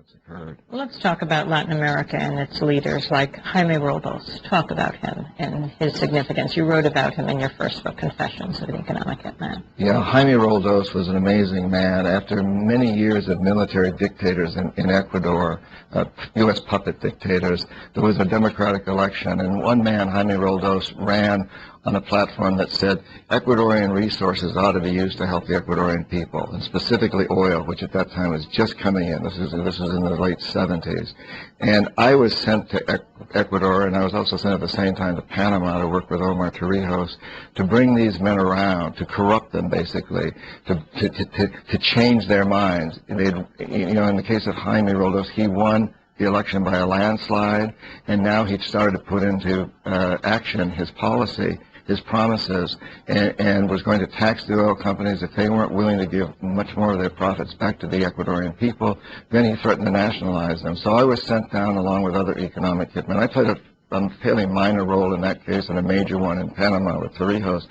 that's occurred. Let's talk about Latin America and its leaders like Jaime Roldos. Talk about him and his significance. You wrote about him in your first book, Confessions of an Economic Hitman. Yeah, Jaime Roldos was an amazing man. After many years of military dictators in Ecuador, U.S. puppet dictators, there was a democratic election, and one man, Jaime Roldos, ran on a platform that said Ecuadorian resources ought to be used to help the Ecuadorian people, and specifically oil, which at that time was just coming in. This was in the late 70s. And I was sent to Ecuador, and I was also sent at the same time to Panama to work with Omar Torrijos to bring these men around, to corrupt them basically, to change their minds. They'd, you know, in the case of Jaime Roldos, he won the election by a landslide, and now he'd started to put into action his policy, his promises, and was going to tax the oil companies if they weren't willing to give much more of their profits back to the Ecuadorian people. Then he threatened to nationalize them. So I was sent down along with other economic hitmen. I played a fairly minor role in that case and a major one in Panama with Torrijos.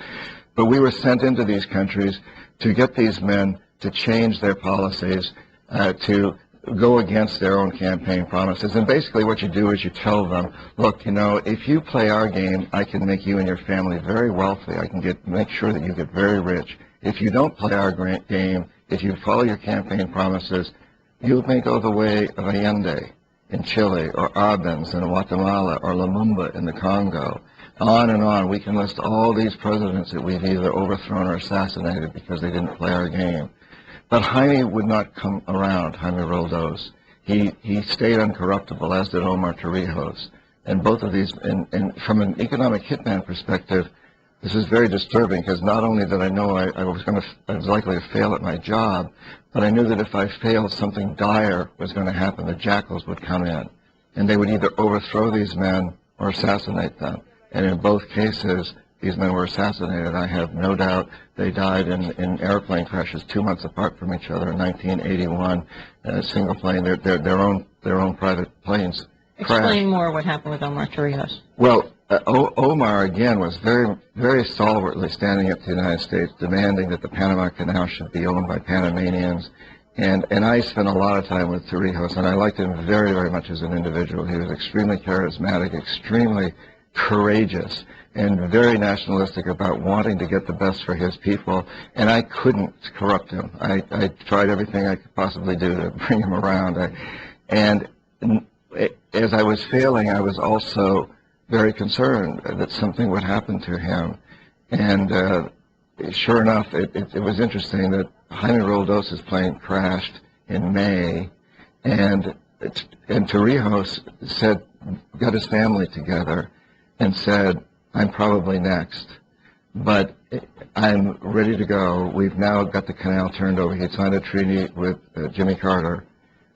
But we were sent into these countries to get these men to change their policies, to go against their own campaign promises. And basically what you do is you tell them, look, you know, if you play our game, I can make you and your family very wealthy. I can make sure that you get very rich. If you don't play our game, if you follow your campaign promises, you may go the way of Allende in Chile, or Arbenz in Guatemala, or Lumumba in the Congo. On and on. We can list all these presidents that we've either overthrown or assassinated because they didn't play our game. But Jaime would not come around, Jaime Roldos. He stayed uncorruptible, as did Omar Torrijos. And both of these, and from an economic hitman perspective, this is very disturbing, because not only did I know I was likely to fail at my job, but I knew that if I failed, something dire was going to happen. The jackals would come in, and they would either overthrow these men or assassinate them. And in both cases, these men were assassinated. I have no doubt they died in airplane crashes 2 months apart from each other in 1981. A single plane, their own private planes crashed. Explain more what happened with Omar Torrijos. Well, Omar again was very, very stalwartly standing up to the United States, demanding that the Panama Canal should be owned by Panamanians. And I spent a lot of time with Torrijos, and I liked him very, very much as an individual. He was extremely charismatic, extremely courageous, and very nationalistic about wanting to get the best for his people, and I couldn't corrupt him. I tried everything I could possibly do to bring him around. And as I was failing, I was also very concerned that something would happen to him. And sure enough, it was interesting that Jaime Roldos' plane crashed in May, and Torrijos got his family together and said, I'm probably next, but I'm ready to go. We've now got the canal turned over. He had signed a treaty with Jimmy Carter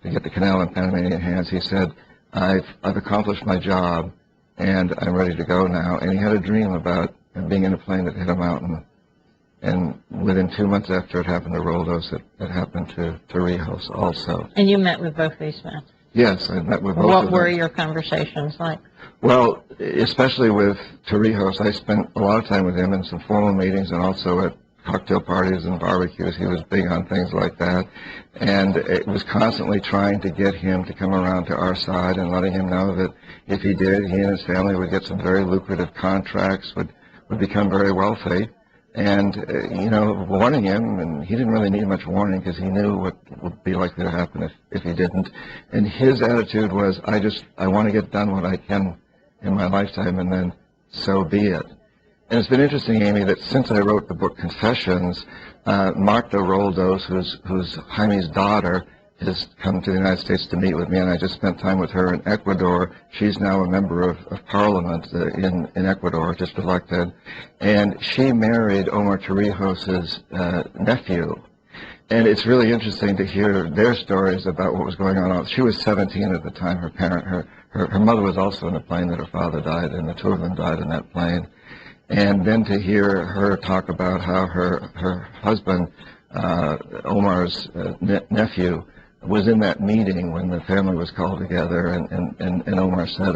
to get the canal in Panamanian hands. He said, I've accomplished my job, and I'm ready to go now. And he had a dream about being in a plane that hit a mountain. And within 2 months after it happened to Roldos, it happened to Torrijos also. And you met with both these men? Yes, I met with both of them. What were your conversations like? Well, especially with Torrijos, I spent a lot of time with him in some formal meetings and also at cocktail parties and barbecues. He was big on things like that. And it was constantly trying to get him to come around to our side and letting him know that if he did, he and his family would get some very lucrative contracts, would become very wealthy. And, you know, warning him, and he didn't really need much warning because he knew what would be likely to happen if he didn't. And his attitude was, I want to get done what I can in my lifetime, and then so be it. And it's been interesting, Amy, that since I wrote the book Confessions, Marta Roldos, who's Jaime's daughter, has come to the United States to meet with me, and I just spent time with her in Ecuador. She's now a member of Parliament in Ecuador, just elected, and she married Omar Torrijos' nephew. And it's really interesting to hear their stories about what was going on. She was 17 at the time. Her mother was also in a plane that her father died in. The two of them died in that plane. And then to hear her talk about how her husband, Omar's nephew, was in that meeting when the family was called together, and Omar said,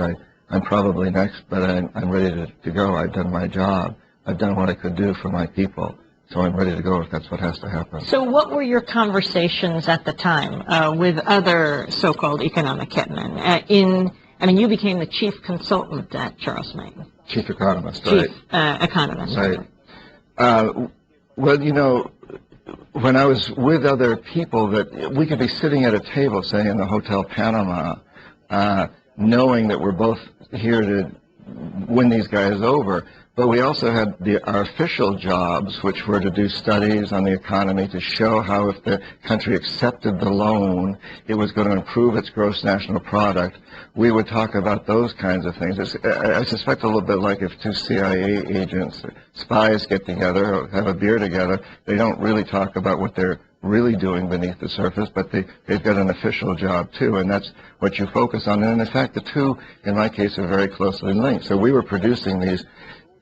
I'm probably next, but I'm ready to go. I've done my job. I've done what I could do for my people. So I'm ready to go if that's what has to happen. So what were your conversations at the time with other so-called economic hitmen? You became the chief consultant at Charles Maine. Chief economist, Chief right? Economist. Right. Well, you know, when I was with other people, that we could be sitting at a table, say in the Hotel Panama, knowing that we're both here to win these guys over, but we also had our official jobs, which were to do studies on the economy to show how if the country accepted the loan, it was going to improve its gross national product. We would talk about those kinds of things. I suspect a little bit like if two CIA agents, spies get together, or have a beer together, they don't really talk about what they're really doing beneath the surface, but they've got an official job too, and that's what you focus on. And in fact, the two, in my case, are very closely linked. So we were producing these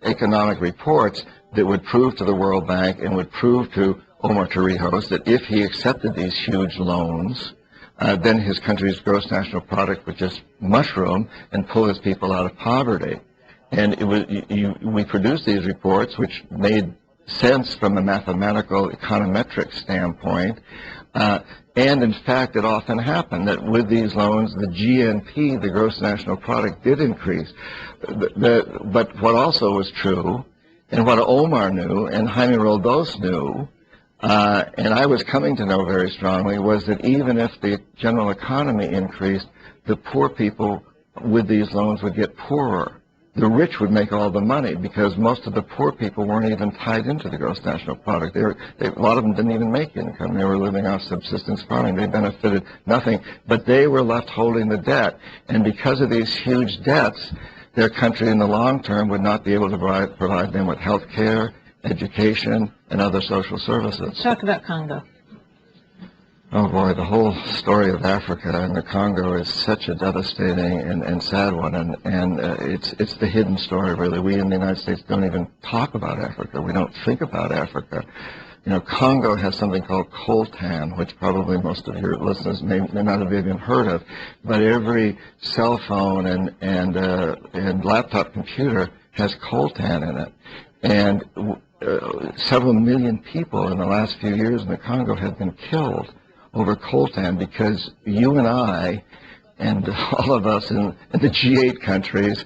economic reports that would prove to the World Bank and would prove to Omar Torrijos that if he accepted these huge loans, then his country's gross national product would just mushroom and pull his people out of poverty. And it was, we produced these reports, which made sense from a mathematical econometric standpoint. And in fact, it often happened that with these loans, the GNP, the gross national product, did increase. But what also was true, and what Omar knew, and Jaime Roldos knew, and I was coming to know very strongly, was that even if the general economy increased, the poor people with these loans would get poorer. The rich would make all the money because most of the poor people weren't even tied into the gross national product. A lot of them didn't even make income. They were living off subsistence farming. They benefited nothing, but they were left holding the debt. And because of these huge debts, their country in the long term would not be able to provide them with health care, education, and other social services. Talk about Congo. Oh boy, the whole story of Africa and the Congo is such a devastating and sad one, and it's the hidden story, really. We in the United States don't even talk about Africa. We don't think about Africa. You know, Congo has something called coltan, which probably most of your listeners may not have even heard of, but every cell phone and laptop computer has coltan in it. And several million people in the last few years in the Congo have been killed over coltan because you and I and all of us in the G8 countries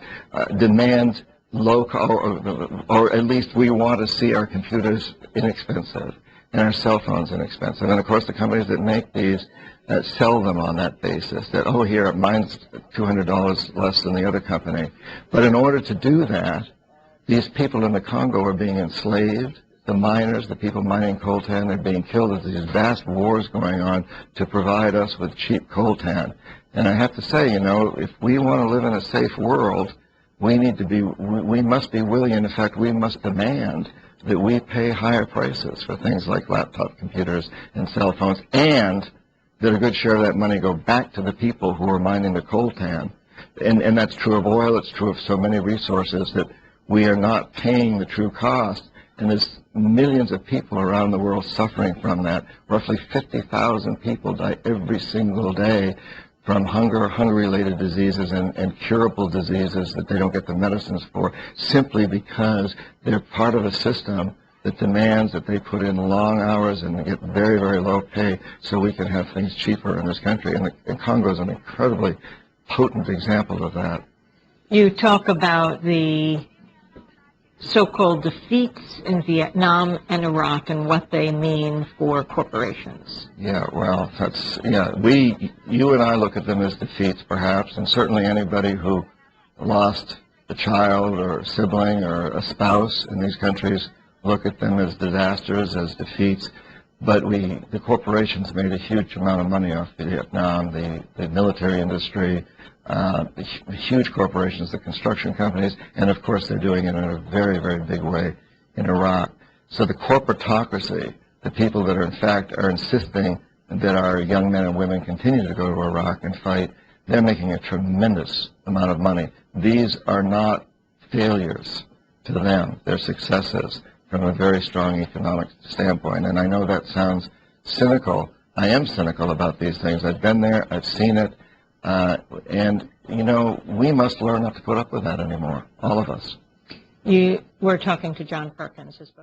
demand low, or at least we want to see our computers inexpensive and our cell phones inexpensive. And of course the companies that make these sell them on that basis, that, oh, here, mine's $200 less than the other company. But in order to do that, these people in the Congo are being enslaved. The miners, the people mining coltan, they're being killed. There's these vast wars going on to provide us with cheap coltan. And I have to say, you know, if we want to live in a safe world, we must be willing, in fact, we must demand that we pay higher prices for things like laptop computers and cell phones, and that a good share of that money go back to the people who are mining the coltan. And that's true of oil. It's true of so many resources that we are not paying the true cost. And there's millions of people around the world suffering from that. Roughly 50,000 people die every single day from hunger-related diseases and curable diseases that they don't get the medicines for, simply because they're part of a system that demands that they put in long hours and get very, very low pay so we can have things cheaper in this country. And Congo is an incredibly potent example of that. You talk about the so-called defeats in Vietnam and Iraq and what they mean for corporations. Yeah, well, you and I look at them as defeats, perhaps, and certainly anybody who lost a child or a sibling or a spouse in these countries look at them as disasters, as defeats. But the corporations made a huge amount of money off Vietnam, the military industry, the huge corporations, the construction companies, and of course they're doing it in a very, very big way in Iraq. So the corporatocracy, the people that are insisting that our young men and women continue to go to Iraq and fight, they're making a tremendous amount of money. These are not failures to them. They're successes from a very strong economic standpoint. And I know that sounds cynical. I am cynical about these things. I've been there. I've seen it. And, you know, we must learn not to put up with that anymore, all of us. You were talking to John Perkins, his book.